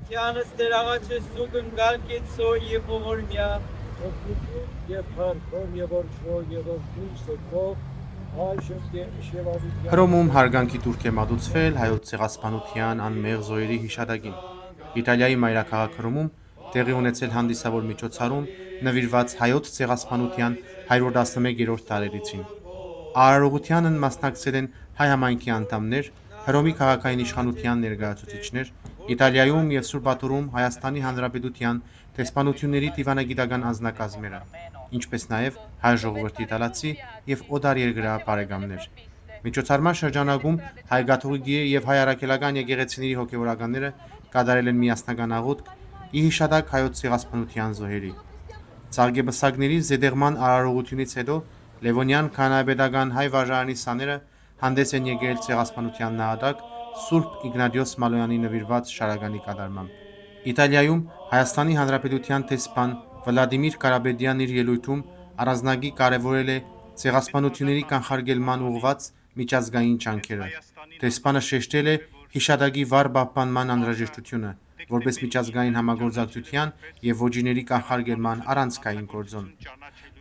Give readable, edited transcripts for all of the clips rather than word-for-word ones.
Տյանս Տեր աղաչես ցուգն գալկեցո եւ ողորմյա եւ փառքով եւ օրհնով եւ Քրիստոսով այժմ եւ ավիտյան Հռոմում հարգանքի տուրք է մատուցվել հայոց ցեղասպանության անմեղ զոհերի հիշատակին։ Իտալիայի մայրաքաղաք Հռոմում տեղի ունեցել հանդիսավոր միջոցառում նվիրված հայոց ցեղասպանության 111-րդ տարելիցին։ Արարողությանն մասնակցել են հայ համայնքի անդամներ, Հռոմի քաղաքային իշխանության ներկայացուցիչներ, Իտալիայում եւ Սուրբ Աթոռում Հայաստանի Հանրապետության տեսփանությունների դիվանագիտական անձնակազմերը, ինչպես նաև հայ ժողովրդի իտալացի եւ օտար երկրյա բարեկամներ։ Միջոցառման շրջանակում հայ կաթողիկի եւ հայ առաքելական եկեղեցիների հոգեվորականները կատարել են միասնական աղոթք ի հիշատակ հայոց ցեղասպանության զոհերի։ Ցարգեբսակների զետեղման արարողությունից հետո Լևոնյան քահանայապետական հայ վարժարանի սաները հանդես են եկել ցեղասպանության նահատակ Սուրբ Իգնատիոս Մալոյանի նվիրված շարականի կատարմամբ։ Իտալիայում Հայաստանի Հանրապետության տեսփան Վլադիմիր Կարապետյանն իր ելույթում առանձնագի կարևորել է ցեղասպանությունների կանխարգելման ուղղված միջազգային ջանքերը։ Տեսփանը շեշտել է հիշատակի վառ պահպանման անհրաժեշտությունը, որպես միջազգային համագործակցության եւ ոճիների կանխարգելման առանցքային գործոն։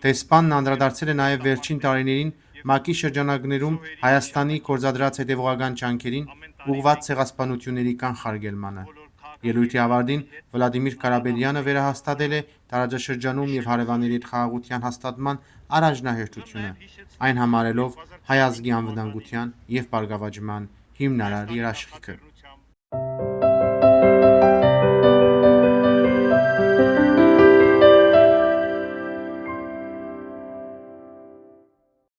Տեսփանն անդրադարձել է նաև վերջին տարիներին ՄԱԿ-ի շրջանակներում Հայաստանի գործադրած հետևողական ջանքերին ուղղված ցեղասպանությունների կանխարգելմանը։ Ելույթի ավարտին Վլադիմիր Կարապետյանը վերահաստատել է տարածաշրջանում եւ հարևանների հետ խաղաղության հաստատման առաջնահերթությունը, այն համարելով հայ ազգի անվտանգության եւ բարգավաճման հիմնարար երաշխիքը։